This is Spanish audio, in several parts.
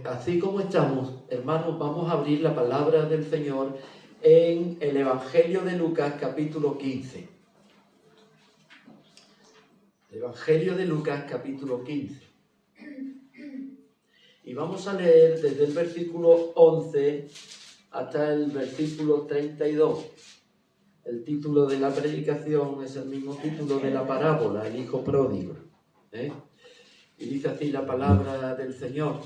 así como estamos, hermanos, vamos a abrir la palabra del Señor en el Evangelio de Lucas, capítulo 15. El Evangelio de Lucas, capítulo 15. Y vamos a leer desde el versículo 11 hasta el versículo 32. El título de la predicación es el mismo título de la parábola, el hijo pródigo. Y dice así la palabra del Señor.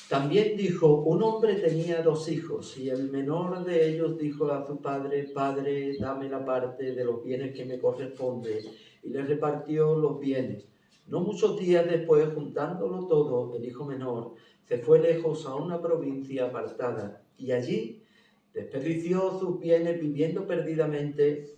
También dijo, un hombre tenía 2 hijos, y el menor de ellos dijo a su padre, Padre, dame la parte de los bienes que me corresponde, y le repartió los bienes. No muchos días después, juntándolo todo, el hijo menor se fue lejos a una provincia apartada, y allí desperdició sus bienes viviendo perdidamente,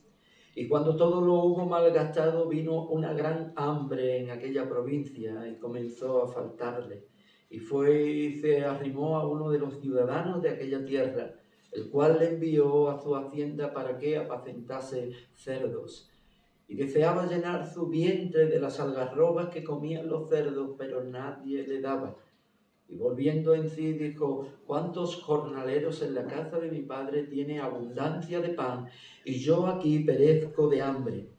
y cuando todo lo hubo malgastado, vino una gran hambre en aquella provincia, y comenzó a faltarle. Y fue y se arrimó a uno de los ciudadanos de aquella tierra, el cual le envió a su hacienda para que apacentase cerdos. Y deseaba llenar su vientre de las algarrobas que comían los cerdos, pero nadie le daba. Y volviendo en sí dijo, ¿cuántos jornaleros en la casa de mi padre tiene abundancia de pan, y yo aquí perezco de hambre?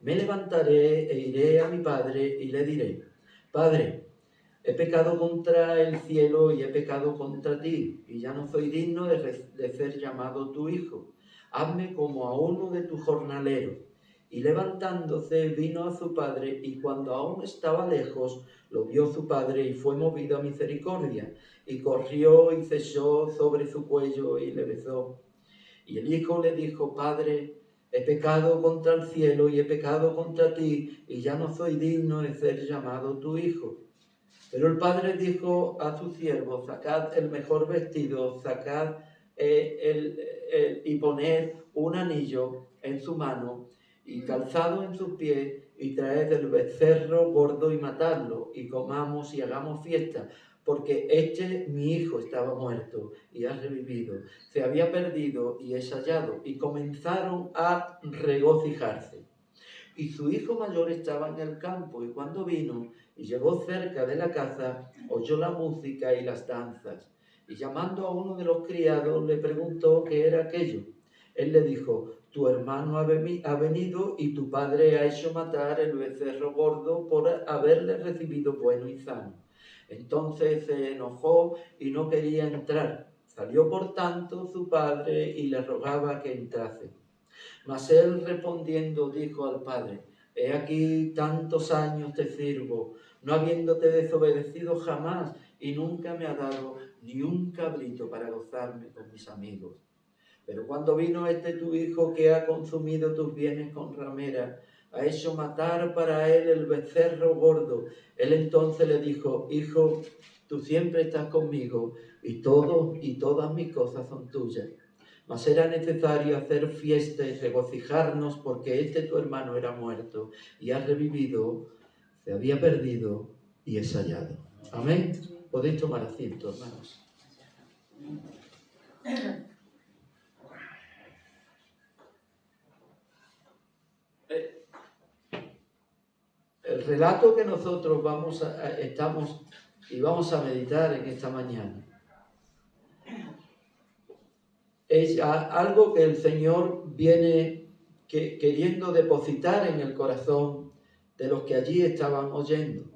Me levantaré e iré a mi padre y le diré, Padre, he pecado contra el cielo y he pecado contra ti, y ya no soy digno de ser llamado tu hijo. Hazme como a uno de tus jornaleros. Y levantándose vino a su padre, y cuando aún estaba lejos, lo vio su padre y fue movido a misericordia, y corrió y se echó sobre su cuello y le besó. Y el hijo le dijo, Padre, he pecado contra el cielo y he pecado contra ti, y ya no soy digno de ser llamado tu hijo. Pero el padre dijo a sus siervos, sacad el mejor vestido, sacad y poned un anillo en su mano y calzado en sus pies, y traed el becerro gordo y matadlo, y comamos y hagamos fiesta, porque mi hijo estaba muerto y ha revivido, se había perdido y es hallado. Y comenzaron a regocijarse. Y su hijo mayor estaba en el campo, y cuando vino y llegó cerca de la casa, oyó la música y las danzas. Y llamando a uno de los criados, le preguntó qué era aquello. Él le dijo, tu hermano ha venido y tu padre ha hecho matar el becerro gordo por haberle recibido bueno y sano. Entonces se enojó y no quería entrar. Salió por tanto su padre y le rogaba que entrase. Mas él respondiendo dijo al padre, he aquí tantos años te sirvo, no habiéndote desobedecido jamás, y nunca me ha dado ni un cabrito para gozarme con mis amigos. Pero cuando vino tu hijo que ha consumido tus bienes con ramera, ha hecho matar para él el becerro gordo. Él entonces le dijo, hijo, tú siempre estás conmigo, y todas mis cosas son tuyas. Mas era necesario hacer fiesta y regocijarnos, porque tu hermano era muerto y ha revivido, se había perdido y es hallado. Amén. Podéis tomar asiento, hermanos. El relato que nosotros vamos a meditar en esta mañana es algo que el Señor viene queriendo depositar en el corazón de los que allí estaban oyendo.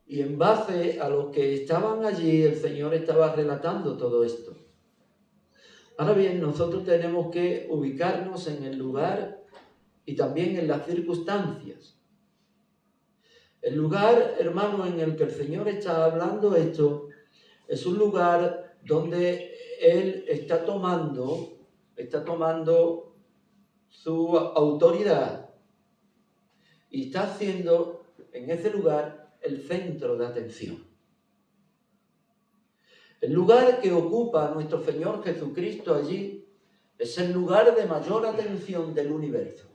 Y en base a los que estaban allí, el Señor estaba relatando todo esto. Ahora bien, nosotros tenemos que ubicarnos en el lugar y también en las circunstancias. El lugar, hermano, en el que el Señor está hablando esto, es un lugar donde Él está tomando su autoridad y está haciendo en ese lugar el centro de atención. El lugar que ocupa nuestro Señor Jesucristo allí es el lugar de mayor atención del universo.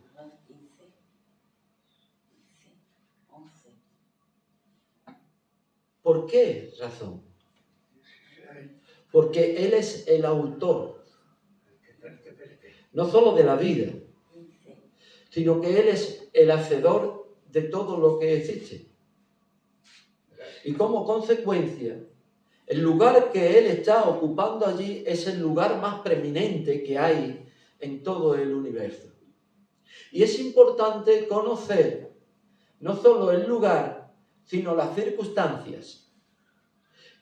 ¿Por qué razón? Porque Él es el autor, no solo de la vida, sino que Él es el hacedor de todo lo que existe. Y como consecuencia, el lugar que él está ocupando allí es el lugar más preeminente que hay en todo el universo. Y es importante conocer no solo el lugar, sino las circunstancias.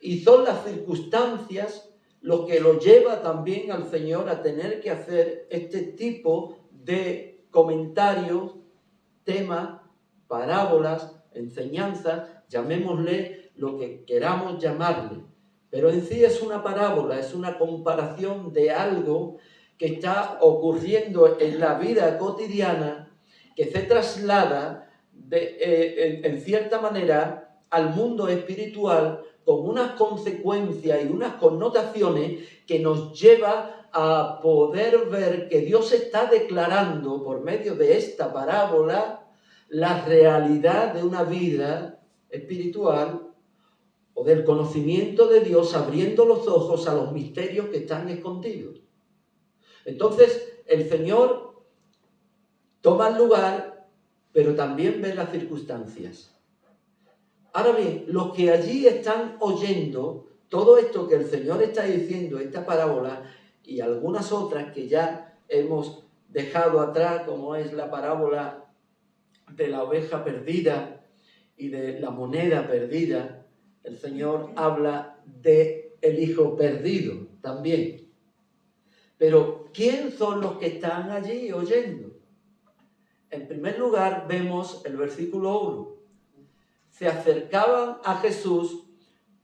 Y son las circunstancias lo que lo lleva también al Señor a tener que hacer este tipo de comentarios, temas, parábolas, enseñanzas, llamémosle lo que queramos llamarle. Pero en sí es una parábola, es una comparación de algo que está ocurriendo en la vida cotidiana, que se traslada en cierta manera al mundo espiritual con unas consecuencias y unas connotaciones que nos lleva a poder ver que Dios está declarando por medio de esta parábola la realidad de una vida espiritual o del conocimiento de Dios, abriendo los ojos a los misterios que están escondidos. Entonces, el Señor toma el lugar, pero también ve las circunstancias. Ahora bien, los que allí están oyendo todo esto que el Señor está diciendo, esta parábola, y algunas otras que ya hemos dejado atrás, como es la parábola de la oveja perdida y de la moneda perdida, el Señor habla de el hijo perdido también. Pero, ¿quién son los que están allí oyendo? En primer lugar, vemos el versículo 1. Se acercaban a Jesús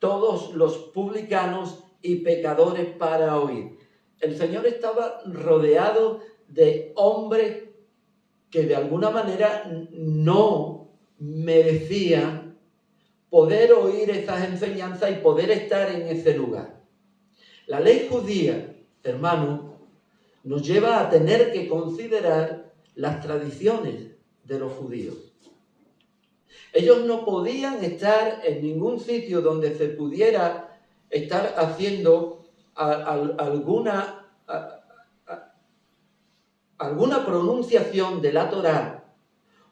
todos los publicanos y pecadores para oír. El Señor estaba rodeado de hombres que de alguna manera no merecían poder oír esas enseñanzas y poder estar en ese lugar. La ley judía, hermano, nos lleva a tener que considerar las tradiciones de los judíos. Ellos no podían estar en ningún sitio donde se pudiera estar haciendo alguna pronunciación de la Torá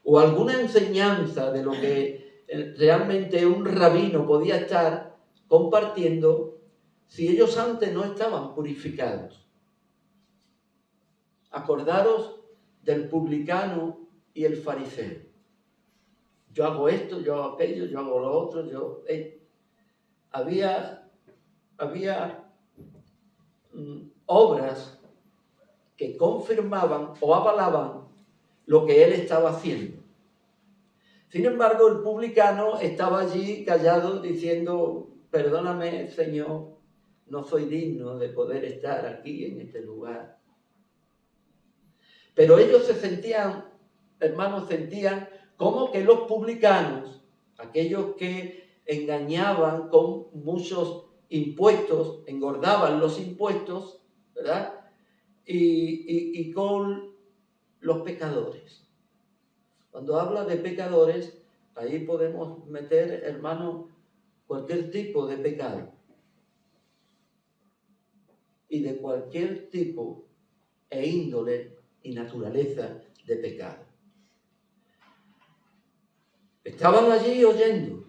o alguna enseñanza de lo que realmente un rabino podía estar compartiendo si ellos antes no estaban purificados. Acordaros del publicano y el fariseo. Yo hago esto, yo hago aquello, yo hago lo otro, Había obras que confirmaban o avalaban lo que él estaba haciendo. Sin embargo, el publicano estaba allí callado diciendo: perdóname, Señor, no soy digno de poder estar aquí en este lugar. Pero ellos se sentían, hermanos, como que los publicanos, aquellos que engañaban con muchos impuestos, engordaban los impuestos, ¿verdad? Y con los pecadores. Cuando habla de pecadores, ahí podemos meter, hermano, cualquier tipo de pecado. Y de cualquier tipo e índole y naturaleza de pecado. Estaban allí oyendo,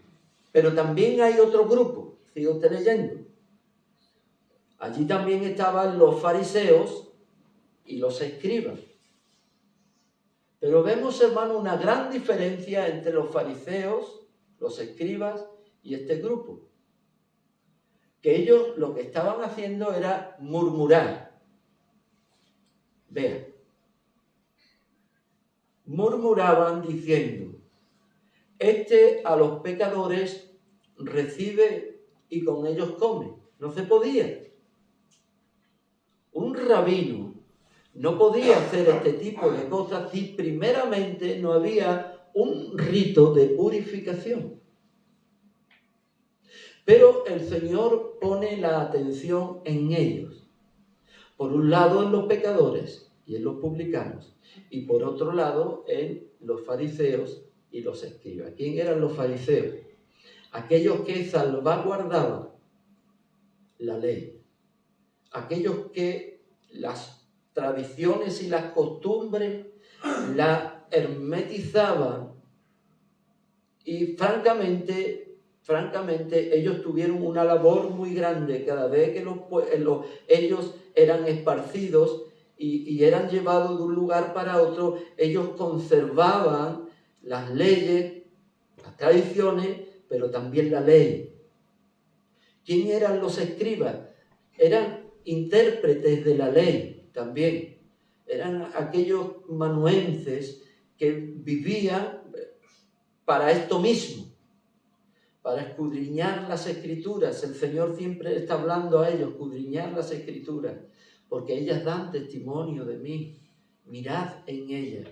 pero también hay otro grupo, sigo usted leyendo. Allí también estaban los fariseos y los escribas. Pero vemos, hermano, una gran diferencia entre los fariseos, los escribas y este grupo. Que ellos lo que estaban haciendo era murmurar. Vean. Murmuraban diciendo: este a los pecadores recibe y con ellos come. No se podía. Un rabino no podía hacer este tipo de cosas si primeramente no había un rito de purificación. Pero el Señor pone la atención en ellos. Por un lado en los pecadores y en los publicanos, y por otro lado en los fariseos y los escribas. ¿Quién eran los fariseos? Aquellos que salvaguardaban la ley. Aquellos que las tradiciones y las costumbres la hermetizaban y francamente francamente, ellos tuvieron una labor muy grande cada vez que ellos eran esparcidos y eran llevados de un lugar para otro. Ellos conservaban las leyes, las tradiciones, pero también la ley. ¿Quién eran los escribas? Eran intérpretes de la ley también. Eran aquellos manuenses que vivían para esto mismo, para escudriñar las Escrituras. El Señor siempre está hablando a ellos, escudriñar las Escrituras, porque ellas dan testimonio de mí. Mirad en ellas.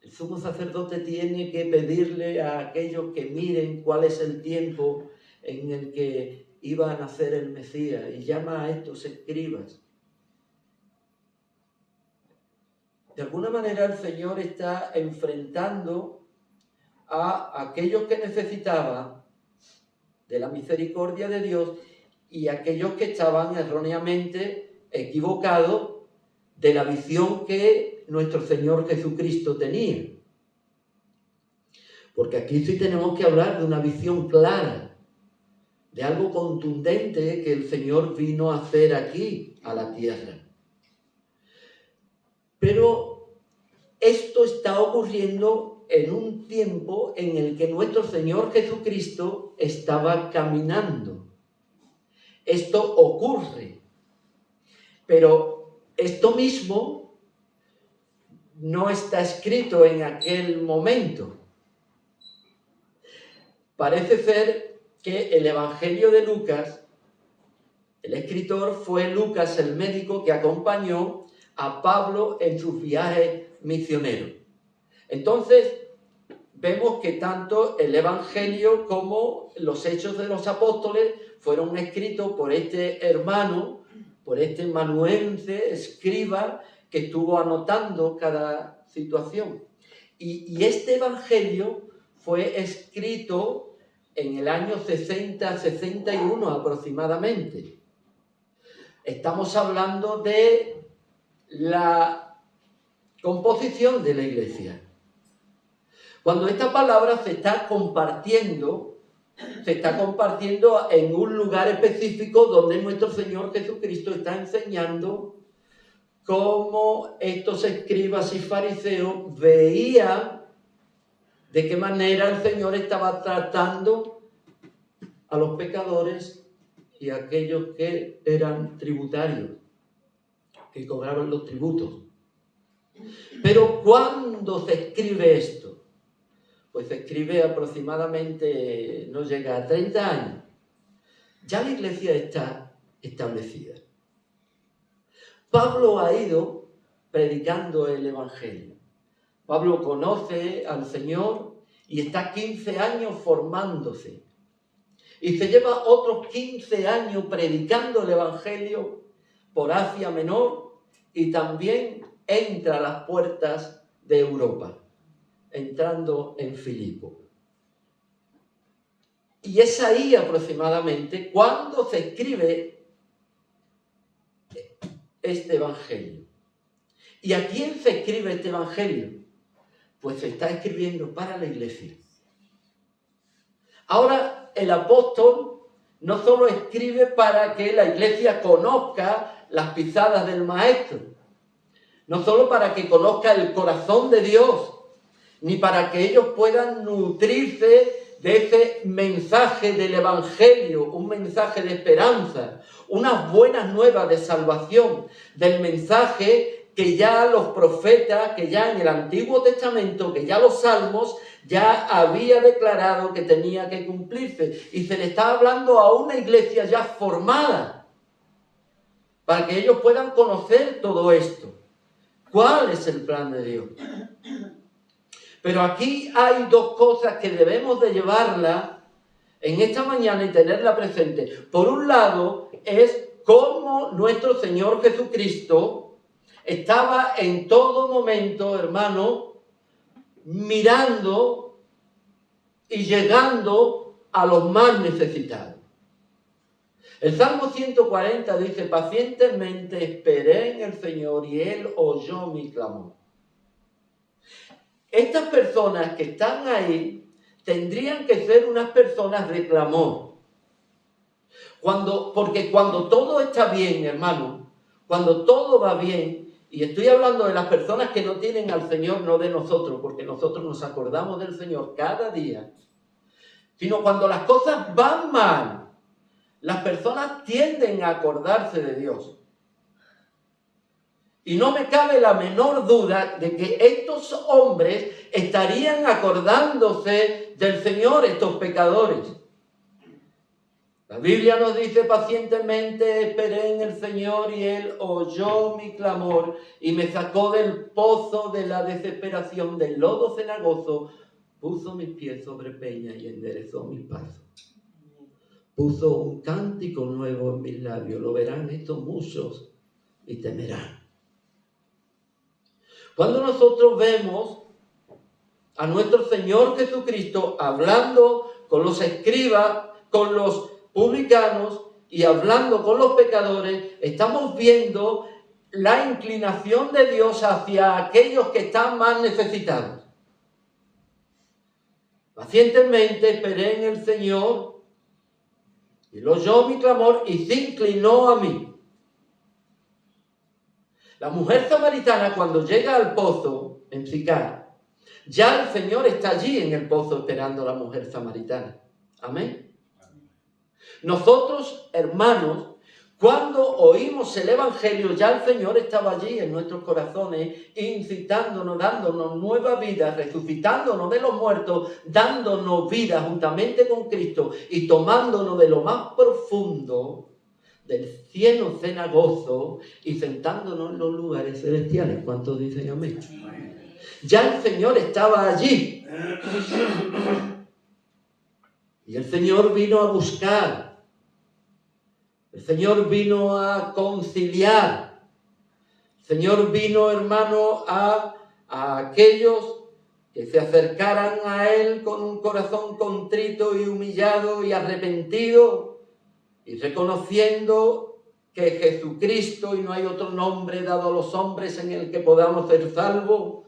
El sumo sacerdote tiene que pedirle a aquellos que miren cuál es el tiempo en el que iba a nacer el Mesías, y llama a estos escribas. De alguna manera el Señor está enfrentando a aquellos que necesitaban de la misericordia de Dios y aquellos que estaban erróneamente equivocados de la visión que nuestro Señor Jesucristo tenía. Porque aquí sí tenemos que hablar de una visión clara, de algo contundente que el Señor vino a hacer aquí, a la tierra. Pero esto está ocurriendo en un tiempo en el que nuestro Señor Jesucristo estaba caminando. Esto ocurre, pero esto mismo no está escrito en aquel momento. Parece ser que el Evangelio de Lucas, el escritor fue Lucas, el médico que acompañó a Pablo en sus viajes misioneros. Entonces, vemos que tanto el Evangelio como los Hechos de los Apóstoles fueron escritos por este hermano, por este manuense, escriba, que estuvo anotando cada situación. Y este Evangelio fue escrito en el año 60-61 aproximadamente. Estamos hablando de la composición de la iglesia. Cuando esta palabra se está compartiendo en un lugar específico donde nuestro Señor Jesucristo está enseñando cómo estos escribas y fariseos veían de qué manera el Señor estaba tratando a los pecadores y a aquellos que eran tributarios, que cobraban los tributos. Pero ¿cuándo se escribe esto? Pues se escribe aproximadamente, no llega a 30 años. Ya la iglesia está establecida. Pablo ha ido predicando el Evangelio. Pablo conoce al Señor y está 15 años formándose. Y se lleva otros 15 años predicando el Evangelio por Asia Menor y también entra a las puertas de Europa, entrando en Filipo. Y es ahí aproximadamente cuando se escribe este Evangelio. ¿Y a quién se escribe este Evangelio? Pues se está escribiendo para la iglesia. Ahora el apóstol no solo escribe para que la iglesia conozca las pisadas del maestro, no solo para que conozca el corazón de Dios, ni para que ellos puedan nutrirse de ese mensaje del Evangelio, un mensaje de esperanza, unas buenas nuevas de salvación, del mensaje que ya los profetas, que ya en el Antiguo Testamento, que ya los salmos, ya había declarado que tenía que cumplirse. Y se le está hablando a una iglesia ya formada, para que ellos puedan conocer todo esto. ¿Cuál es el plan de Dios? Pero aquí hay dos cosas que debemos de llevarla en esta mañana y tenerla presente. Por un lado, es cómo nuestro Señor Jesucristo estaba en todo momento, hermano, mirando y llegando a los más necesitados. El Salmo 140 dice: pacientemente esperé en el Señor y Él oyó mi clamor. estas personas que están ahí tendrían que ser unas personas de clamor. Porque cuando todo está bien, hermano, cuando todo va bien, y estoy hablando de las personas que no tienen al Señor, no de nosotros, porque nosotros nos acordamos del Señor cada día, sino cuando las cosas van mal, las personas tienden a acordarse de Dios. Y no me cabe la menor duda de que estos hombres estarían acordándose del Señor, estos pecadores. La Biblia nos dice: pacientemente esperé en el Señor y Él oyó mi clamor y me sacó del pozo de la desesperación, del lodo cenagoso, puso mis pies sobre peña y enderezó mis pasos. Puso un cántico nuevo en mis labios, lo verán estos muchos y temerán. Cuando nosotros vemos a nuestro Señor Jesucristo hablando con los escribas, con los publicanos y hablando con los pecadores, estamos viendo la inclinación de Dios hacia aquellos que están más necesitados. Pacientemente esperé en el Señor y Él oyó mi clamor y se inclinó a mí. La mujer samaritana, cuando llega al pozo en Sicar, ya el Señor está allí en el pozo esperando a la mujer samaritana. Amén. Nosotros, hermanos, cuando oímos el Evangelio, ya el Señor estaba allí en nuestros corazones, incitándonos, dándonos nueva vida, resucitándonos de los muertos, dándonos vida juntamente con Cristo y tomándonos de lo más profundo del cielo cenagoso y sentándonos en los lugares celestiales. ¿Cuántos dicen amén? Ya el Señor estaba allí. Y el Señor vino a buscar. El Señor vino a conciliar. El Señor vino, hermano, a aquellos que se acercaran a Él con un corazón contrito y humillado y arrepentido, y reconociendo que Jesucristo, y no hay otro nombre dado a los hombres en el que podamos ser salvos,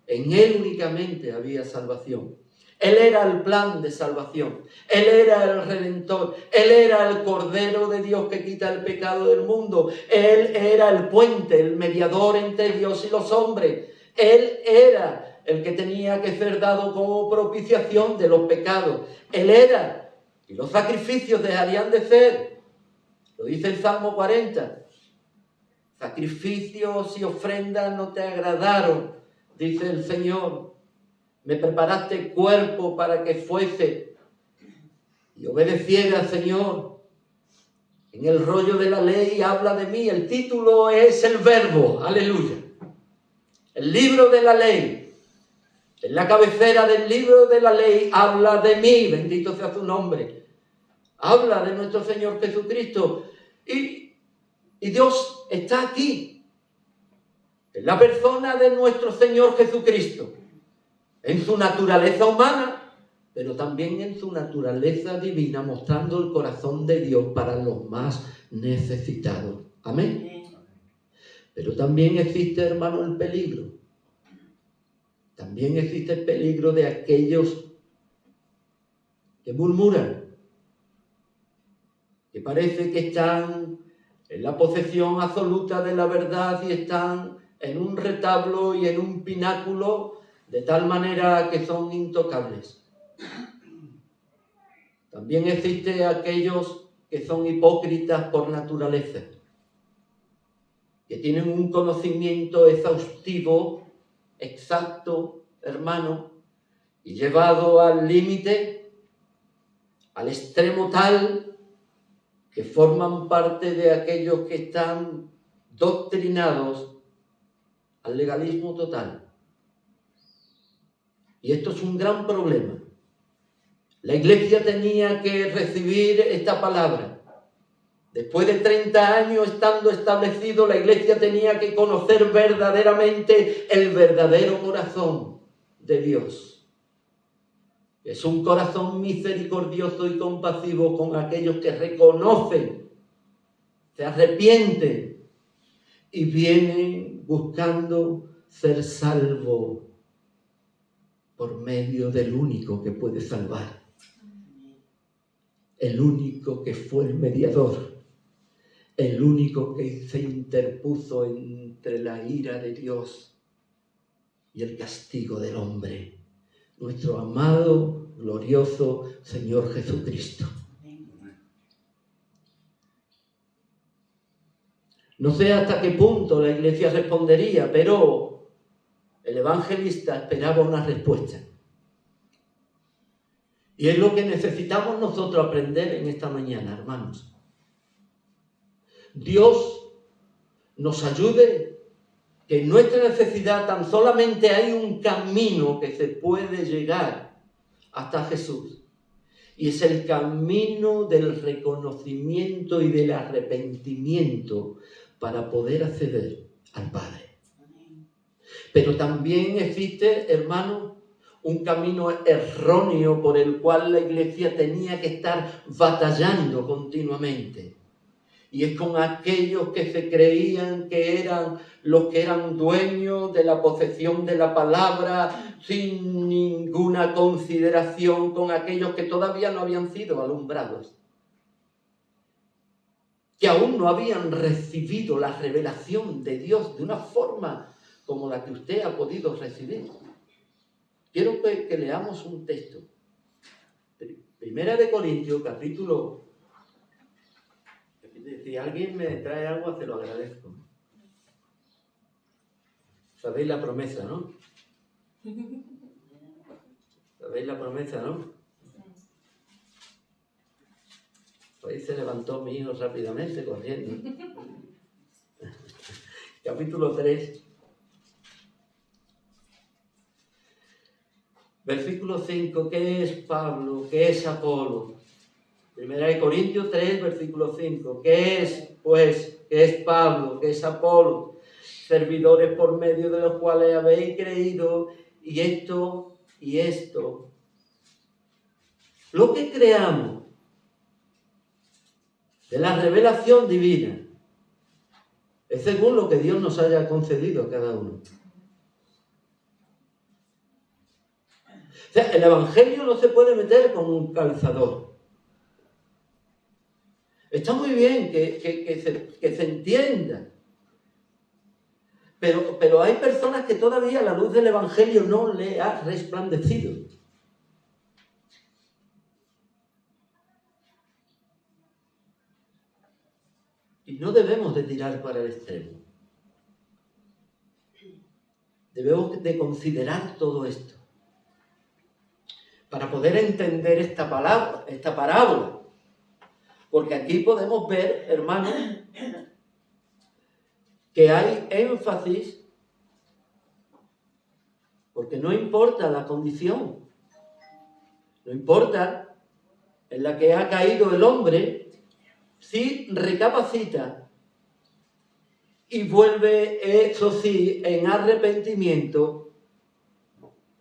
en Él únicamente había salvación. Él era el plan de salvación, Él era el Redentor, Él era el Cordero de Dios que quita el pecado del mundo, Él era el puente, el mediador entre Dios y los hombres, Él era el que tenía que ser dado como propiciación de los pecados, Él era. Y los sacrificios dejarían de ser. Lo dice el Salmo 40. Sacrificios y ofrendas no te agradaron, dice el Señor. Me preparaste cuerpo para que fuese y obedeciera al Señor. En el rollo de la ley habla de mí. El título es el verbo. Aleluya. El libro de la ley. En la cabecera del libro de la ley habla de mí, bendito sea su nombre. Habla de nuestro Señor Jesucristo. Y Dios está aquí, en la persona de nuestro Señor Jesucristo, en su naturaleza humana, pero también en su naturaleza divina, mostrando el corazón de Dios para los más necesitados. Amén. Pero también existe, hermano, el peligro. También existe el peligro de aquellos que murmuran, que parece que están en la posesión absoluta de la verdad y están en un retablo y en un pináculo de tal manera que son intocables. También existe aquellos que son hipócritas por naturaleza, que tienen un conocimiento exhaustivo, exacto, hermano, y llevado al límite, al extremo tal que forman parte de aquellos que están doctrinados al legalismo total. Y esto es un gran problema. La Iglesia tenía que recibir esta palabra. Después de 30 años estando establecido, la Iglesia tenía que conocer verdaderamente el verdadero corazón de Dios. Es un corazón misericordioso y compasivo con aquellos que reconocen, se arrepienten y vienen buscando ser salvos. por medio del único que puede salvar, el único que fue el mediador, el único que se interpuso entre la ira de Dios y el castigo del hombre, nuestro amado, glorioso Señor Jesucristo. No sé hasta qué punto la Iglesia respondería, pero el evangelista esperaba una respuesta. Y es lo que necesitamos nosotros aprender en esta mañana, hermanos. Dios nos ayude, que en nuestra necesidad tan solamente hay un camino que se puede llegar hasta Jesús. Y es el camino del reconocimiento y del arrepentimiento para poder acceder al Padre. Pero también existe, hermano, un camino erróneo por el cual la Iglesia tenía que estar batallando continuamente. Y es con aquellos que se creían que eran los que eran dueños de la posesión de la palabra, sin ninguna consideración con aquellos que todavía no habían sido alumbrados, que aún no habían recibido la revelación de Dios de una forma como la que usted ha podido recibir. Quiero que leamos un texto. Primera de Corintios, capítulo... Si alguien me trae algo, se lo agradezco. Sabéis la promesa, ¿no? ¿Sabéis la promesa, no? Ahí se levantó mi hijo rápidamente, corriendo. Capítulo 3. Versículo 5. ¿Qué es Pablo? ¿Qué es Apolo? Primera de Corintios 3, versículo 5. ¿Qué es, pues? ¿Qué es Pablo? ¿Qué es Apolo? Servidores por medio de los cuales habéis creído, y esto y esto. Lo que creamos de la revelación divina es según lo que Dios nos haya concedido a cada uno. O sea, el Evangelio no se puede meter con un calzador. Está muy bien que se entienda. Pero hay personas que todavía la luz del Evangelio no le ha resplandecido. Y no debemos de tirar para el extremo. Debemos de considerar todo esto para poder entender esta parábola. Porque aquí podemos ver, hermanos, que hay énfasis, porque no importa la condición, no importa en la que ha caído el hombre, si recapacita y vuelve, eso sí, en arrepentimiento,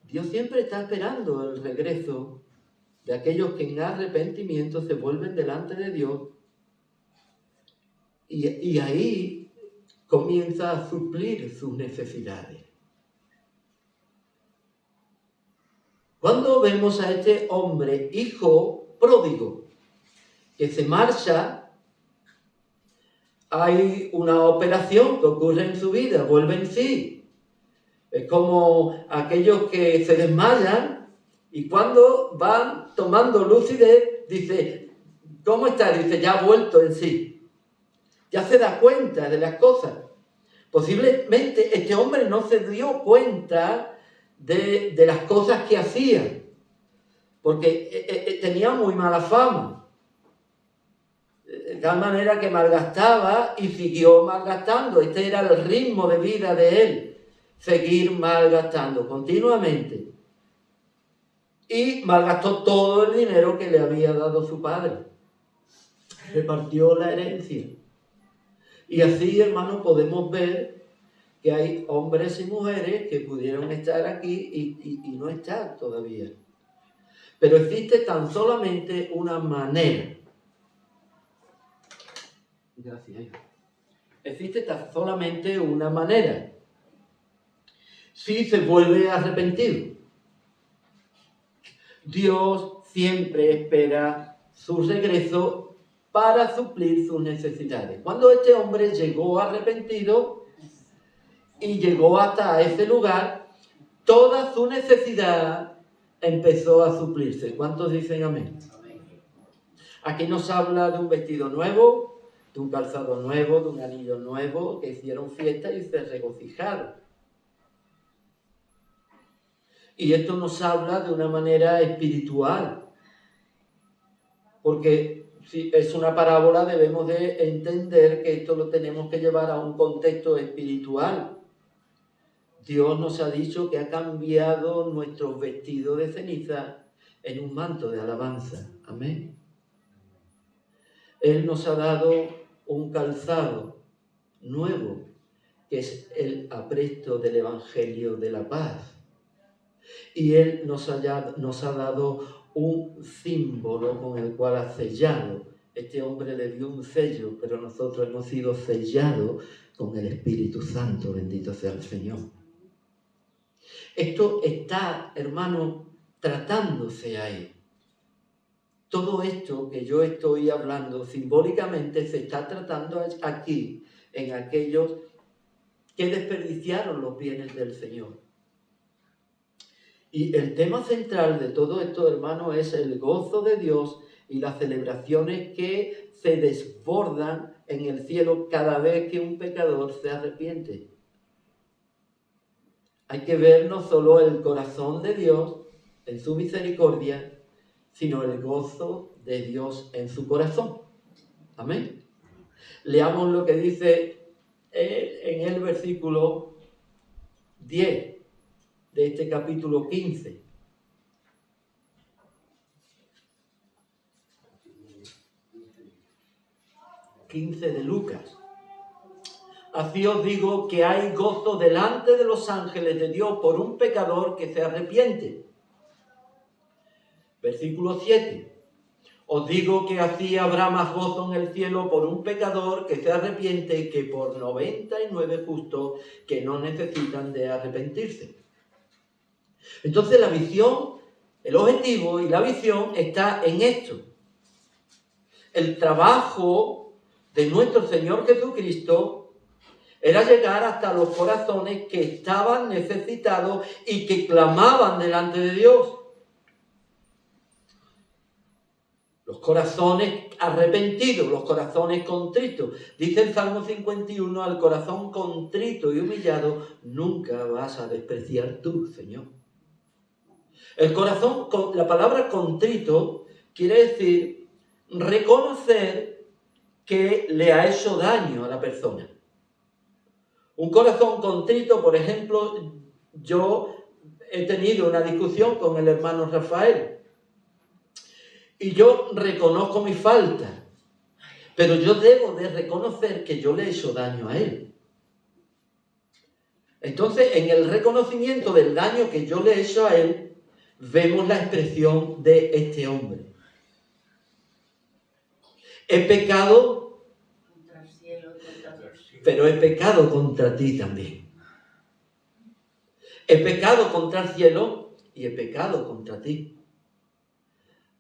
Dios siempre está esperando el regreso de aquellos que en arrepentimiento se vuelven delante de Dios y ahí comienza a suplir sus necesidades. Cuando vemos a este hombre, hijo pródigo, que se marcha, hay una operación que ocurre en su vida, vuelve en sí. Es como aquellos que se desmayan y cuando van tomando lucidez, dice, ¿cómo está? Dice, ya ha vuelto en sí. Ya se da cuenta de las cosas. Posiblemente este hombre no se dio cuenta de las cosas que hacía, porque tenía muy mala fama. De tal manera que malgastaba y siguió malgastando. Este era el ritmo de vida de él, seguir malgastando continuamente. Y malgastó todo el dinero que le había dado su padre. Repartió la herencia. Y así, hermanos, podemos ver que hay hombres y mujeres que pudieron estar aquí y no estar todavía. Pero existe tan solamente una manera. Gracias. Existe tan solamente una manera. Si se vuelve arrepentido. Dios siempre espera su regreso para suplir sus necesidades. Cuando este hombre llegó arrepentido y llegó hasta ese lugar, toda su necesidad empezó a suplirse. ¿Cuántos dicen amén? Aquí nos habla de un vestido nuevo, de un calzado nuevo, de un anillo nuevo, que hicieron fiesta y se regocijaron. Y esto nos habla de una manera espiritual, porque si es una parábola debemos de entender que esto lo tenemos que llevar a un contexto espiritual. Dios nos ha dicho que ha cambiado nuestros vestidos de ceniza en un manto de alabanza. Amén. Él nos ha dado un calzado nuevo, que es el apresto del Evangelio de la paz. Y Él nos ha dado un símbolo con el cual ha sellado. Este hombre le dio un sello, pero nosotros hemos sido sellados con el Espíritu Santo, bendito sea el Señor. Esto está, hermano, tratándose ahí. Todo esto que yo estoy hablando simbólicamente se está tratando aquí en aquellos que desperdiciaron los bienes del Señor. Y el tema central de todo esto, hermano, es el gozo de Dios y las celebraciones que se desbordan en el cielo cada vez que un pecador se arrepiente. Hay que ver no solo el corazón de Dios en su misericordia, sino el gozo de Dios en su corazón. Amén. Leamos lo que dice en el versículo 10 de este capítulo 15. De Lucas. Así os digo que hay gozo delante de los ángeles de Dios por un pecador que se arrepiente. Versículo 7. Os digo que así habrá más gozo en el cielo por un pecador que se arrepiente que por 99 justos que no necesitan de arrepentirse. Entonces la visión, el objetivo y la visión está en esto. El trabajo de nuestro Señor Jesucristo era llegar hasta los corazones que estaban necesitados y que clamaban delante de Dios. Los corazones arrepentidos, los corazones contritos. Dice el Salmo 51, al corazón contrito y humillado nunca vas a despreciar tú, Señor. El corazón, la palabra contrito quiere decir reconocer que le ha hecho daño a la persona. Un corazón contrito, por ejemplo, yo he tenido una discusión con el hermano Rafael y yo reconozco mi falta, pero yo debo de reconocer que yo le he hecho daño a él. Entonces, en el reconocimiento del daño que yo le he hecho a él, vemos la expresión de este hombre. He pecado contra el cielo, pero he pecado contra ti también. He pecado contra el cielo y he pecado contra ti.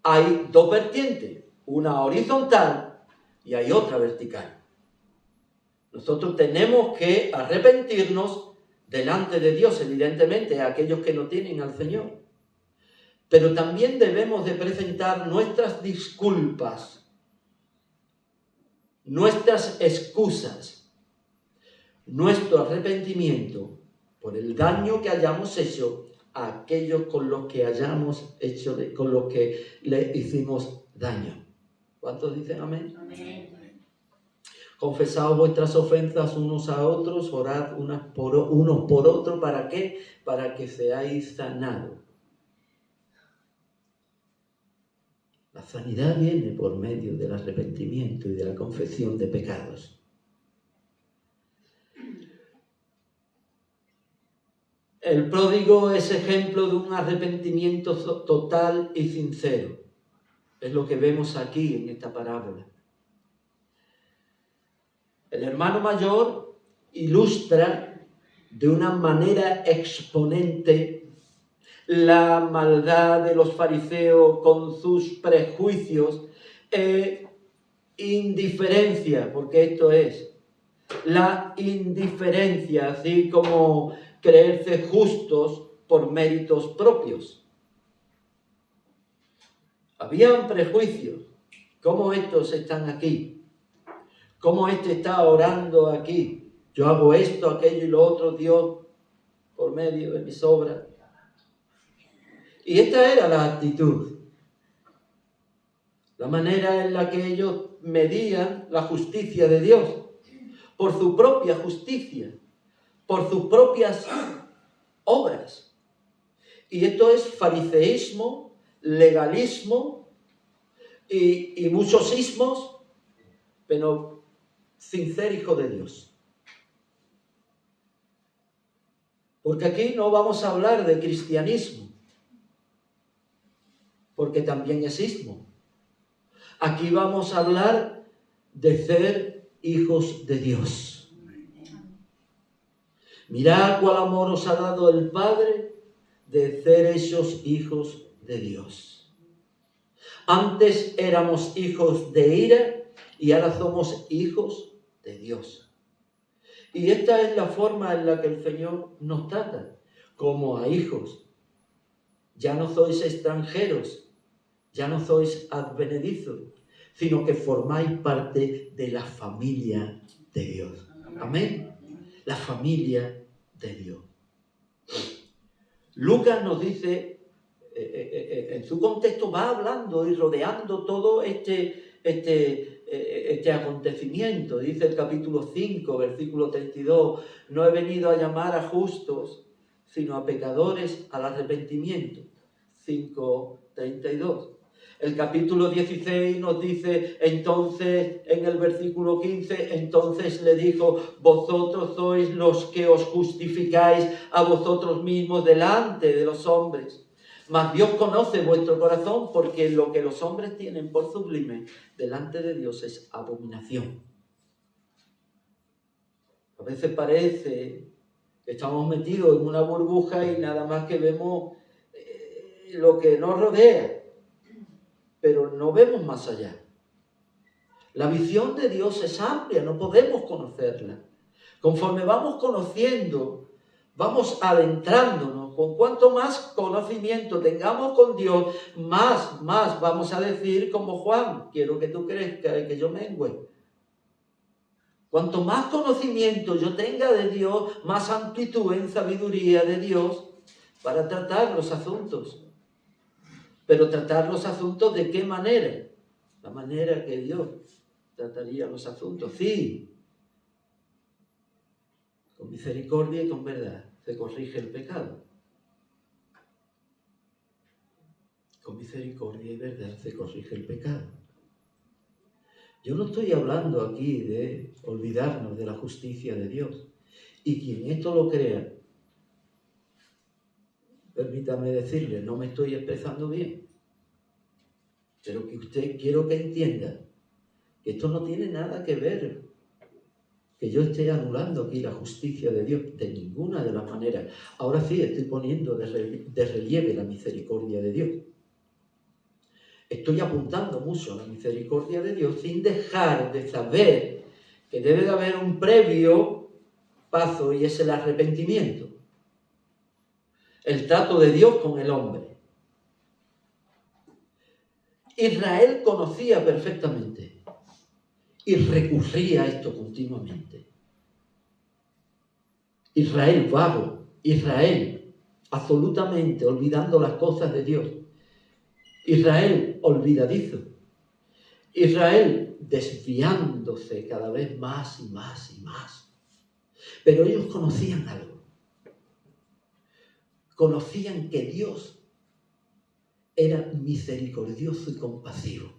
Hay dos vertientes, una horizontal y hay otra vertical. Nosotros tenemos que arrepentirnos delante de Dios, evidentemente, a aquellos que no tienen al Señor. Pero también debemos de presentar nuestras disculpas, nuestras excusas, nuestro arrepentimiento por el daño que hayamos hecho a aquellos con los que con los que le hicimos daño. ¿Cuántos dicen amén? Amén. Confesaos vuestras ofensas unos a otros, orad unos por otros. ¿Para qué? Para que seáis sanados. La sanidad viene por medio del arrepentimiento y de la confesión de pecados. El pródigo es ejemplo de un arrepentimiento total y sincero. Es lo que vemos aquí en esta parábola. El hermano mayor ilustra de una manera exponente la maldad de los fariseos con sus prejuicios e indiferencia, porque esto es la indiferencia, así como creerse justos por méritos propios. Habían prejuicios. ¿Cómo estos están aquí? ¿Cómo este está orando aquí? Yo hago esto, aquello y lo otro, Dios, por medio de mis obras. Y esta era la actitud, la manera en la que ellos medían la justicia de Dios, por su propia justicia, por sus propias obras. Y esto es fariseísmo, legalismo y muchos ismos, pero sin ser hijo de Dios. Porque aquí no vamos a hablar de cristianismo, porque también es ismo. Aquí vamos a hablar de ser hijos de Dios. Mirad cuál amor os ha dado el Padre de ser esos hijos de Dios. Antes éramos hijos de ira y ahora somos hijos de Dios. Y esta es la forma en la que el Señor nos trata, como a hijos. Ya no sois extranjeros, ya no sois advenedizos, sino que formáis parte de la familia de Dios. Amén. La familia de Dios. Lucas nos dice, en su contexto va hablando y rodeando todo este acontecimiento. Dice el capítulo 5, versículo 32, no he venido a llamar a justos, sino a pecadores al arrepentimiento. 5:32. El capítulo 16 nos dice, entonces, en el versículo 15, entonces le dijo, vosotros sois los que os justificáis a vosotros mismos delante de los hombres. Mas Dios conoce vuestro corazón, porque lo que los hombres tienen por sublime delante de Dios es abominación. A veces parece que estamos metidos en una burbuja y nada más que vemos lo que nos rodea, pero no vemos más allá. La visión de Dios es amplia, no podemos conocerla. Conforme vamos conociendo, vamos adentrándonos. Con cuanto más conocimiento tengamos con Dios, más vamos a decir como Juan, quiero que tú crezcas y que yo mengüe. Cuanto más conocimiento yo tenga de Dios, más amplitud en sabiduría de Dios para tratar los asuntos. Pero tratar los asuntos ¿de qué manera? La manera que Dios trataría los asuntos. Sí, con misericordia y con verdad se corrige el pecado. Con misericordia y verdad se corrige el pecado. Yo no estoy hablando aquí de olvidarnos de la justicia de Dios. Y quien esto lo crea, permítame decirle, no me estoy expresando bien, pero que usted quiero que entienda que esto no tiene nada que ver, que yo esté anulando aquí la justicia de Dios de ninguna de las maneras. Ahora sí estoy poniendo de relieve la misericordia de Dios. Estoy apuntando mucho a la misericordia de Dios sin dejar de saber que debe de haber un previo paso y es el arrepentimiento. El trato de Dios con el hombre. Israel conocía perfectamente y recurría a esto continuamente. Israel vago, Israel absolutamente olvidando las cosas de Dios. Israel olvidadizo. Israel desviándose cada vez más y más y más. Pero ellos conocían algo. Conocían que Dios era misericordioso y compasivo.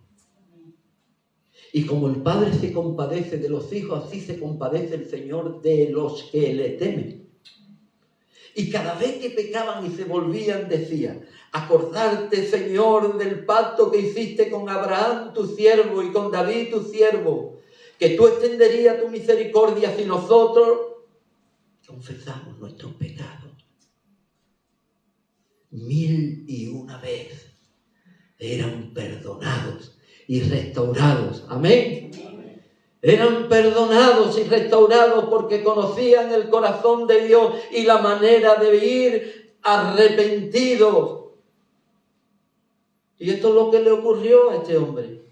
Y como el Padre se compadece de los hijos, así se compadece el Señor de los que le temen. Y cada vez que pecaban y se volvían, decía, acordarte, Señor, del pacto que hiciste con Abraham, tu siervo, y con David, tu siervo, que tú extenderías tu misericordia si nosotros confesamos nuestros pecados. 1001 vez eran perdonados y restaurados. Amén. Eran perdonados y restaurados porque conocían el corazón de Dios y la manera de vivir arrepentidos. Y esto es lo que le ocurrió a este hombre.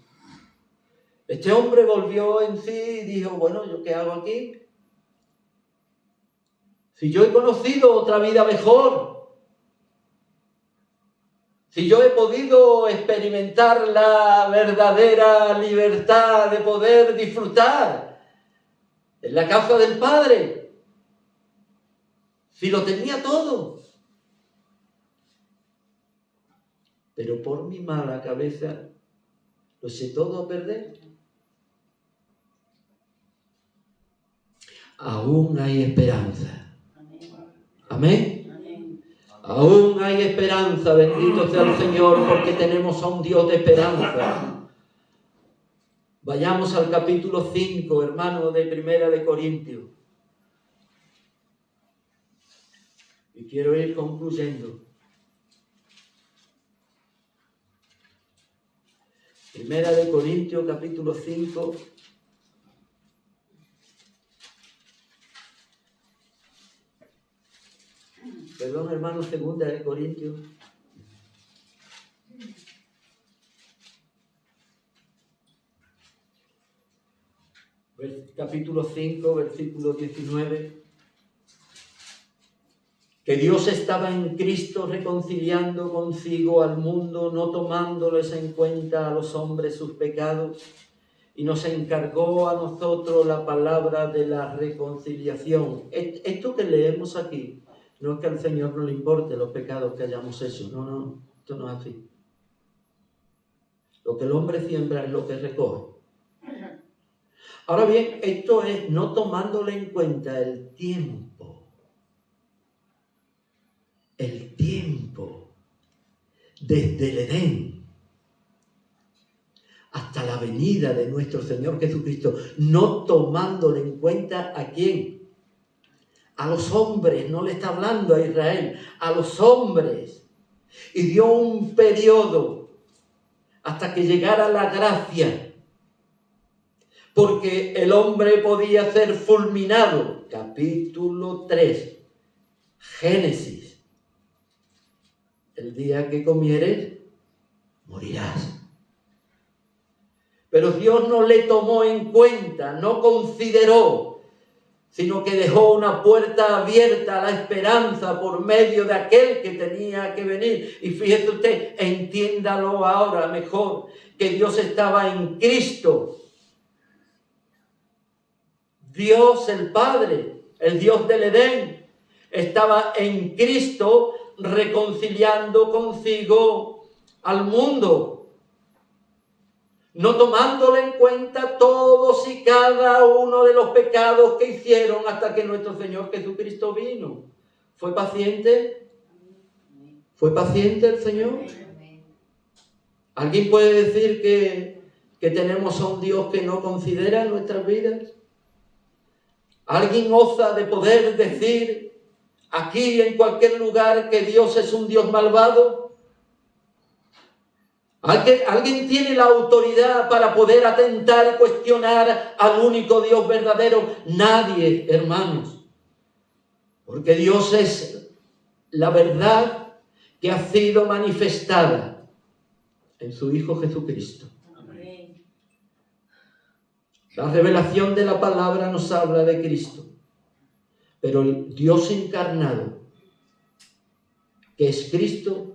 Este hombre volvió en sí y dijo, bueno, ¿yo qué hago aquí? Si yo he conocido otra vida mejor, si yo he podido experimentar la verdadera libertad de poder disfrutar en la casa del Padre, si lo tenía todo, pero por mi mala cabeza lo eché todo a perder. Aún hay esperanza. Amén. Aún hay esperanza, bendito sea el Señor, porque tenemos a un Dios de esperanza. Vayamos al capítulo 5, hermano, de Primera de Corintios. Y quiero ir concluyendo. Primera de Corintios, capítulo 5. Perdón, hermano, Segunda de Corintios. Capítulo 5, versículo 19. Que Dios estaba en Cristo reconciliando consigo al mundo, no tomándoles en cuenta a los hombres sus pecados, y nos encargó a nosotros la palabra de la reconciliación. Esto que leemos aquí, no es que al Señor no le importe los pecados que hayamos hecho, no, esto no es así. Lo que el hombre siembra es lo que recoge. Ahora bien, esto es no tomándole en cuenta el tiempo desde el Edén hasta la venida de nuestro Señor Jesucristo, no tomándole en cuenta ¿a quién? A los hombres, no le está hablando a Israel, a los hombres. Y dio un periodo hasta que llegara la gracia, porque el hombre podía ser fulminado. Capítulo 3, Génesis. El día que comieres, morirás. Pero Dios no le tomó en cuenta, no consideró, sino que dejó una puerta abierta a la esperanza por medio de aquel que tenía que venir. Y fíjese usted, entiéndalo ahora mejor, que Dios estaba en Cristo. Dios el Padre, el Dios del Edén, estaba en Cristo reconciliando consigo al mundo, no tomándole en cuenta todos y cada uno de los pecados que hicieron hasta que nuestro Señor Jesucristo vino. ¿Fue paciente? ¿Fue paciente el Señor? ¿Alguien puede decir que tenemos a un Dios que no considera nuestras vidas? ¿Alguien osa de poder decir aquí en cualquier lugar que Dios es un Dios malvado? ¿Alguien tiene la autoridad para poder atentar y cuestionar al único Dios verdadero? Nadie, hermanos. Porque Dios es la verdad que ha sido manifestada en su Hijo Jesucristo. Amén. La revelación de la palabra nos habla de Cristo. Pero el Dios encarnado, que es Cristo,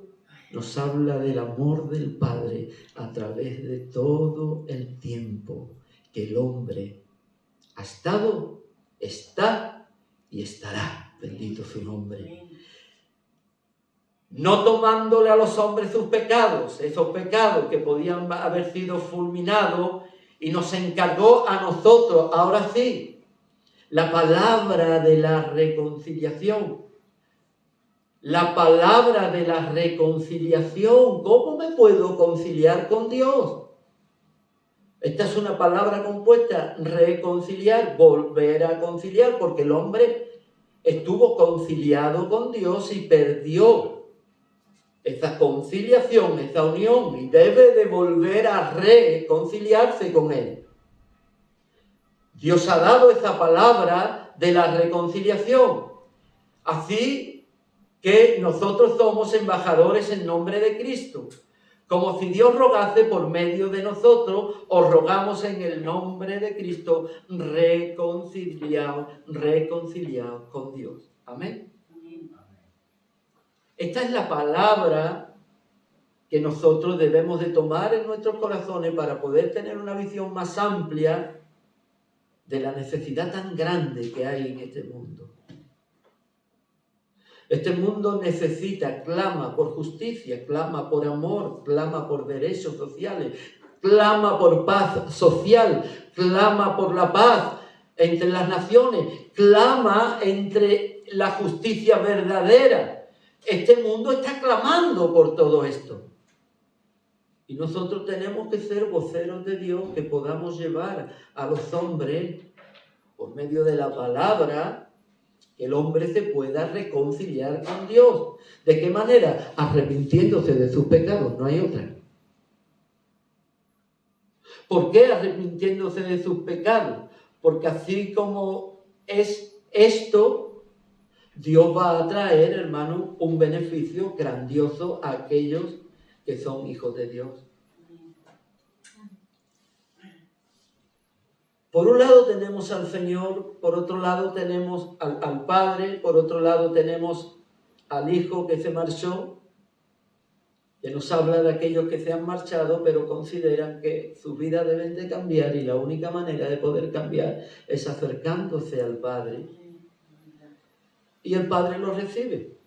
nos habla del amor del Padre a través de todo el tiempo que el hombre ha estado, está y estará. Bendito su nombre. No tomándole a los hombres sus pecados, esos pecados que podían haber sido fulminados, y nos encargó a nosotros, ahora sí, la palabra de la reconciliación. La palabra de la reconciliación. ¿Cómo me puedo conciliar con Dios? Esta es una palabra compuesta, reconciliar, volver a conciliar, porque el hombre estuvo conciliado con Dios y perdió esa conciliación, esa unión, y debe de volver a reconciliarse con Él. Dios ha dado esa palabra de la reconciliación. Así que nosotros somos embajadores en nombre de Cristo. Como si Dios rogase por medio de nosotros, os rogamos en el nombre de Cristo, reconciliados con Dios. Amén. Esta es la palabra que nosotros debemos de tomar en nuestros corazones para poder tener una visión más amplia de la necesidad tan grande que hay en este mundo. Este mundo necesita, clama por justicia, clama por amor, clama por derechos sociales, clama por paz social, clama por la paz entre las naciones, clama entre la justicia verdadera. Este mundo está clamando por todo esto. Y nosotros tenemos que ser voceros de Dios, que podamos llevar a los hombres, por medio de la palabra, que el hombre se pueda reconciliar con Dios. ¿De qué manera? Arrepintiéndose de sus pecados, no hay otra. ¿Por qué arrepintiéndose de sus pecados? Porque así como es esto, Dios va a traer, hermano, un beneficio grandioso a aquellos que son hijos de Dios. Por un lado tenemos al Señor, por otro lado tenemos al Padre, por otro lado tenemos al Hijo que se marchó, que nos habla de aquellos que se han marchado, pero consideran que sus vidas deben de cambiar y la única manera de poder cambiar es acercándose al Padre. Y el Padre los recibe.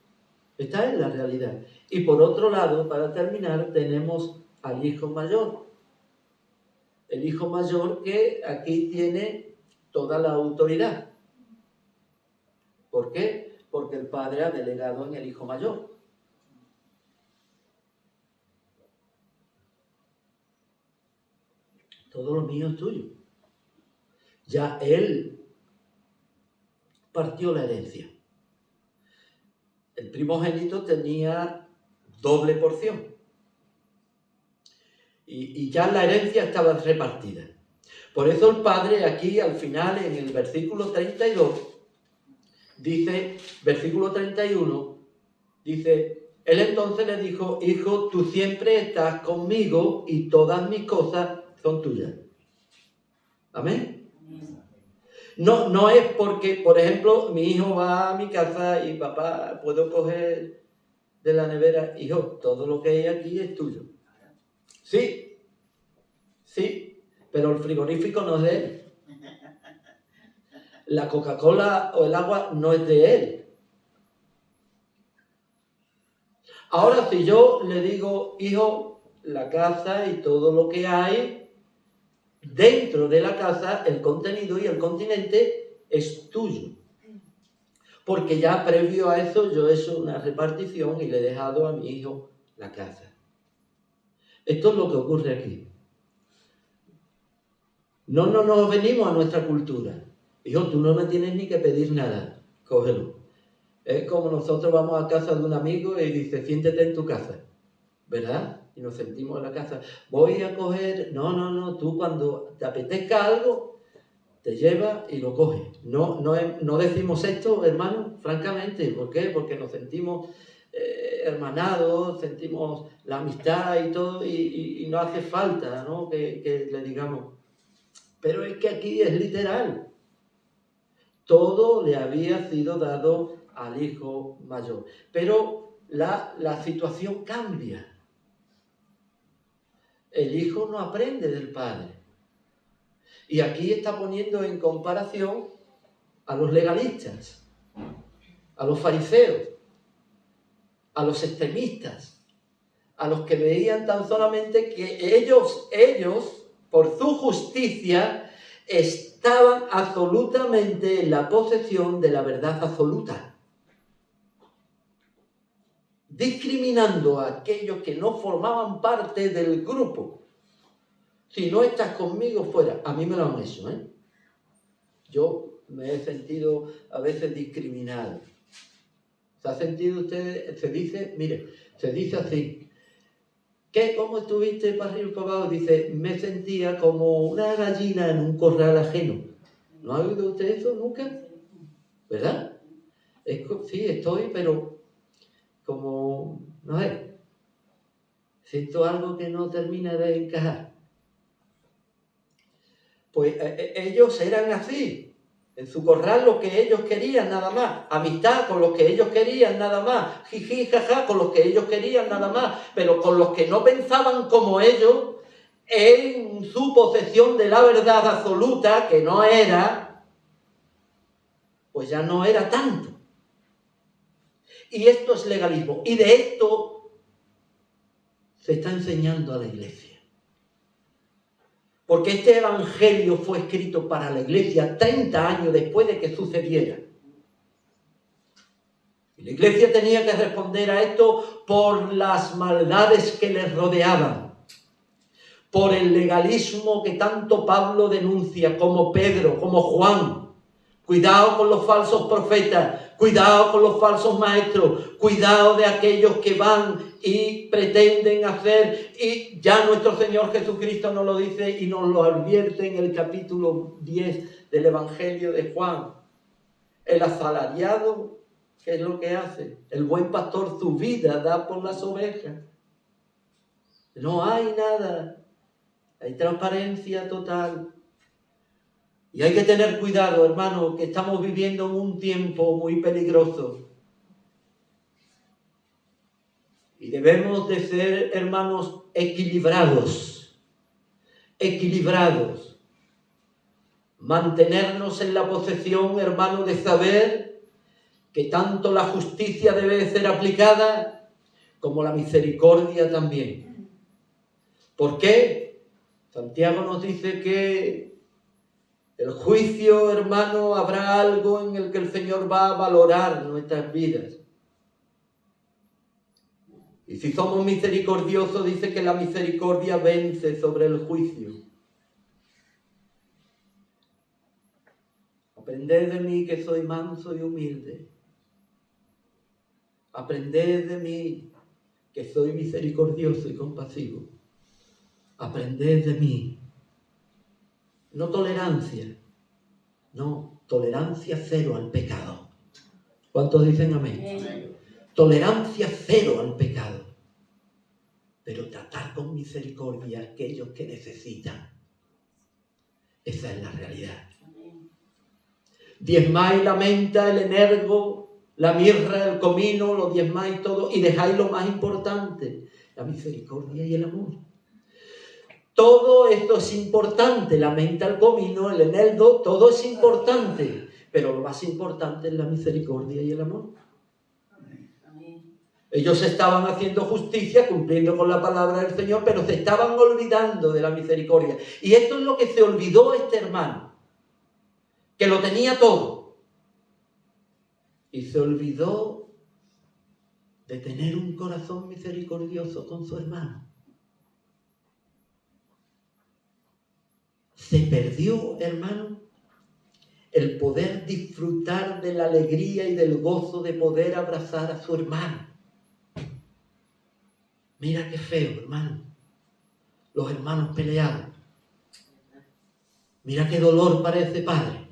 Esta es la realidad. Y por otro lado, para terminar, tenemos al Hijo mayor. El Hijo mayor que aquí tiene toda la autoridad. ¿Por qué? Porque el Padre ha delegado en el Hijo mayor. Todo lo mío es tuyo. Ya Él partió la herencia. El primogénito tenía doble porción. Y ya la herencia estaba repartida. Por eso el Padre aquí al final, en el versículo 32, dice, versículo 31, dice, Él entonces le dijo, Hijo, tú siempre estás conmigo y todas mis cosas son tuyas. ¿Amén? No es porque, por ejemplo, mi hijo va a mi casa y papá, ¿puedo coger de la nevera? Hijo, todo lo que hay aquí es tuyo. Sí, pero el frigorífico no es de él. La Coca-Cola o el agua no es de él. Ahora, si yo le digo, hijo, la casa y todo lo que hay, dentro de la casa, el contenido y el continente es tuyo. Porque ya previo a eso yo he hecho una repartición y le he dejado a mi hijo la casa. Esto es lo que ocurre aquí. No nos venimos a nuestra cultura. Hijo, tú no me tienes ni que pedir nada. Cógelo. Es como nosotros vamos a casa de un amigo y dice, siéntete en tu casa. ¿Verdad? Y nos sentimos en la casa. Voy a coger... No. Tú cuando te apetezca algo, te llevas y lo coges. No decimos esto, hermano, francamente. ¿Por qué? Porque nos sentimos hermanados, sentimos la amistad y todo, y no hace falta, ¿no? que le digamos. Pero es que aquí es literal. Todo le había sido dado al hijo mayor. Pero la situación cambia. El hijo no aprende del padre. Y aquí está poniendo en comparación a los legalistas, a los fariseos, a los extremistas, a los que veían tan solamente que ellos, por su justicia, estaban absolutamente en la posesión de la verdad absoluta, discriminando a aquellos que no formaban parte del grupo. Si no estás conmigo, fuera. A mí me lo han hecho, ¿eh? Yo me he sentido a veces discriminado. ¿Se ha sentido usted? Se dice, mire, Se dice así. ¿Qué? ¿Cómo estuviste para arriba y para abajo? Dice, me sentía como una gallina en un corral ajeno. ¿No ha oído usted eso nunca? ¿Verdad? Sí, estoy, pero como, no sé, siento algo que no termina de encajar. Pues ellos eran así. En su corral lo que ellos querían nada más. Amistad con los que ellos querían nada más. Jiji, jaja, con los que ellos querían nada más. Pero con los que no pensaban como ellos, en su posesión de la verdad absoluta, que no era, pues ya no era tanto. Y esto es legalismo. Y de esto se está enseñando a la iglesia. Porque este evangelio fue escrito para la iglesia 30 años después de que sucediera. Y la iglesia tenía que responder a esto por las maldades que les rodeaban, por el legalismo que tanto Pablo denuncia, como Pedro, como Juan. Cuidado con los falsos profetas, cuidado con los falsos maestros, cuidado de aquellos que van y pretenden hacer, y ya nuestro Señor Jesucristo nos lo dice y nos lo advierte en el capítulo 10 del Evangelio de Juan. El asalariado, ¿qué es lo que hace? El buen pastor su vida da por las ovejas. No hay nada, hay transparencia total. Y hay que tener cuidado, hermano, que estamos viviendo en un tiempo muy peligroso. Y debemos de ser, hermanos, equilibrados. Equilibrados. Mantenernos en la posesión, hermano, de saber que tanto la justicia debe ser aplicada como la misericordia también. ¿Por qué? Santiago nos dice que el juicio, hermano, habrá algo en el que el Señor va a valorar nuestras vidas. Y si somos misericordiosos, dice que la misericordia vence sobre el juicio. Aprended de mí que soy manso y humilde. Aprended de mí que soy misericordioso y compasivo. Aprended de mí. No tolerancia, no, tolerancia cero al pecado. ¿Cuántos dicen amén? Amén. Tolerancia cero al pecado. Pero tratar con misericordia a aquellos que necesitan. Esa es la realidad. Diezmáis la menta, el energo, la mirra, el comino, lo diezmáis todo y dejáis lo más importante, la misericordia y el amor. Todo esto es importante, la menta, el comino, el eneldo, todo es importante, pero lo más importante es la misericordia y el amor. Ellos estaban haciendo justicia, cumpliendo con la palabra del Señor, pero se estaban olvidando de la misericordia. Y esto es lo que se olvidó este hermano, que lo tenía todo. Y se olvidó de tener un corazón misericordioso con su hermano. Se perdió, hermano, el poder disfrutar de la alegría y del gozo de poder abrazar a su hermano. Mira qué feo, hermano. Los hermanos peleados. Mira qué dolor para ese padre.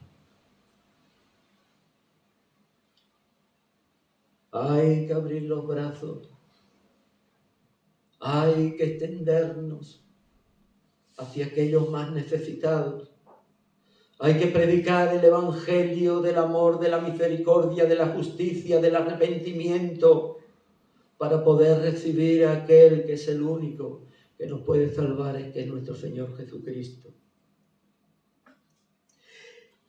Hay que abrir los brazos. Hay que extendernos hacia aquellos más necesitados. Hay que predicar el evangelio del amor, de la misericordia, de la justicia, del arrepentimiento, para poder recibir a aquel que es el único que nos puede salvar, que es nuestro Señor Jesucristo.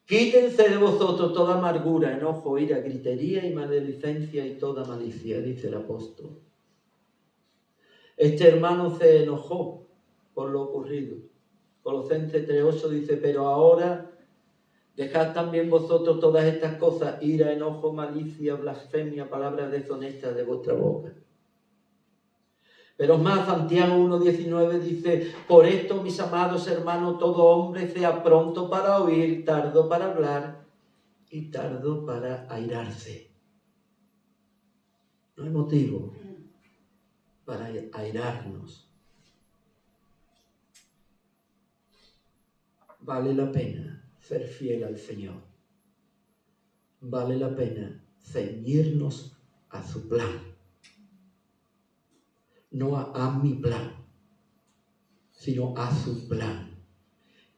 Quítense de vosotros toda amargura, enojo, ira, gritería y maledicencia y toda malicia, dice el apóstol. Este hermano se enojó por lo ocurrido. Colosenses 3:8 dice, pero ahora dejad también vosotros todas estas cosas, ira, enojo, malicia, blasfemia, palabras deshonestas de vuestra boca. Pero más, Santiago 1:19 dice, por esto, mis amados hermanos, todo hombre sea pronto para oír, tardo para hablar y tardo para airarse. No hay motivo. para airarnos. Vale la pena ser fiel al Señor. Vale la pena ceñirnos a su plan. No a mi plan, sino a su plan.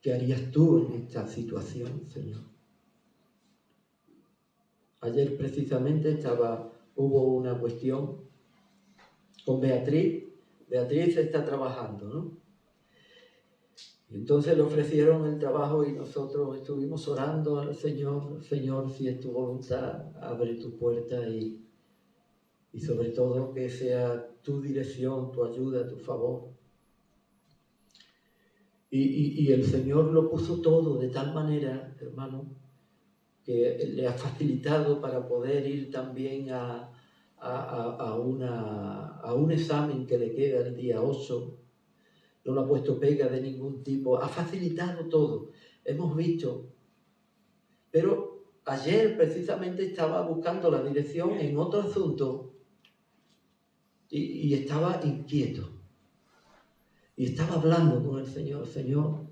¿Qué harías tú en esta situación, Señor? Ayer precisamente hubo una cuestión con Beatriz. Beatriz está trabajando, ¿no? Y entonces le ofrecieron el trabajo y nosotros estuvimos orando al Señor. Señor, si es tu voluntad, abre tu puerta y sobre todo que sea tu dirección, tu ayuda, tu favor. Y el Señor lo puso todo de tal manera, hermano, que le ha facilitado para poder ir también a un examen que le queda el día 8. No le ha puesto pega de ningún tipo, ha facilitado todo. Hemos visto, pero ayer precisamente estaba buscando la dirección en otro asunto y estaba inquieto. Y estaba hablando con el Señor, Señor.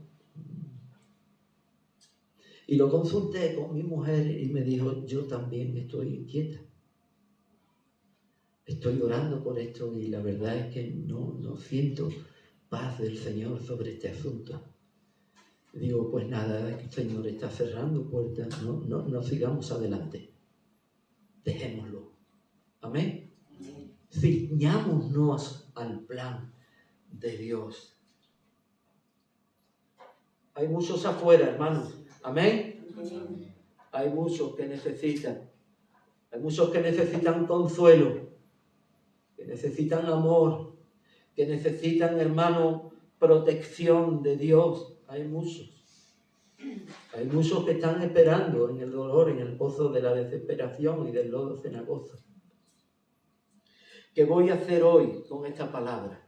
Y lo consulté con mi mujer y me dijo, yo también estoy inquieta. Estoy orando por esto y la verdad es que no siento paz del Señor sobre este asunto. Digo, pues nada, el Señor está cerrando puertas, no sigamos adelante. Dejémoslo. Amén. Ciñámonos al plan de Dios. Hay muchos afuera, hermanos. Amén. Hay muchos que necesitan. Hay muchos que necesitan consuelo, que necesitan amor, que necesitan, hermano, protección de Dios. Hay muchos. Hay muchos que están esperando en el dolor, en el pozo de la desesperación y del lodo cenagoso. ¿Qué voy a hacer hoy con esta palabra?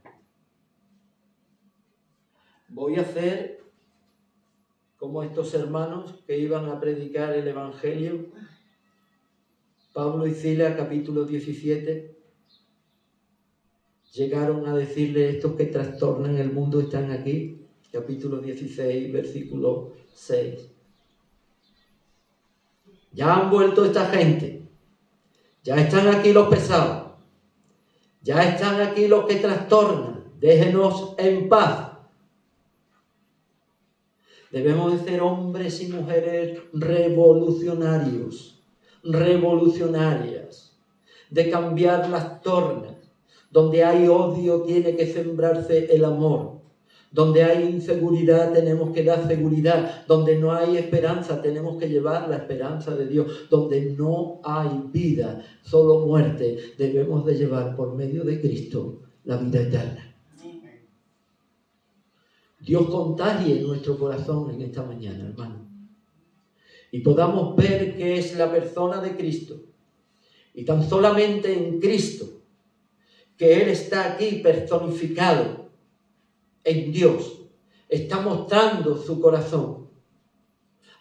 Voy a hacer como estos hermanos que iban a predicar el Evangelio. Pablo y Silas, capítulo 17, llegaron a decirle: estos que trastornan el mundo están aquí. Capítulo 16, versículo 6. Ya han vuelto esta gente. Ya están aquí los pesados. Ya están aquí los que trastornan. Déjenos en paz. Debemos de ser hombres y mujeres revolucionarios, revolucionarias, de cambiar las tornas. Donde hay odio tiene que sembrarse el amor. Donde hay inseguridad tenemos que dar seguridad. Donde no hay esperanza tenemos que llevar la esperanza de Dios. Donde no hay vida, solo muerte, debemos de llevar por medio de Cristo la vida eterna. Dios contagie nuestro corazón en esta mañana, hermano. Y podamos ver que es la persona de Cristo. Y tan solamente en Cristo, que Él está aquí personificado en Dios, está mostrando su corazón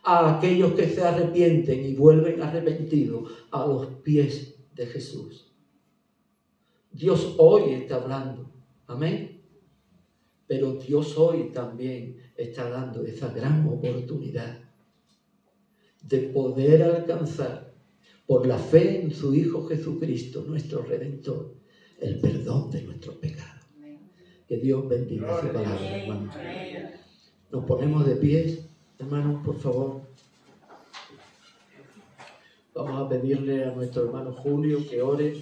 a aquellos que se arrepienten y vuelven arrepentidos a los pies de Jesús. Dios hoy está hablando. Amén. Pero Dios hoy también está dando esa gran oportunidad de poder alcanzar, por la fe en su Hijo Jesucristo, nuestro Redentor, el perdón de nuestros pecados. Que Dios bendiga su palabra, hermanos. Nos ponemos de pie, hermanos, por favor. Vamos a pedirle a nuestro hermano Julio que ore.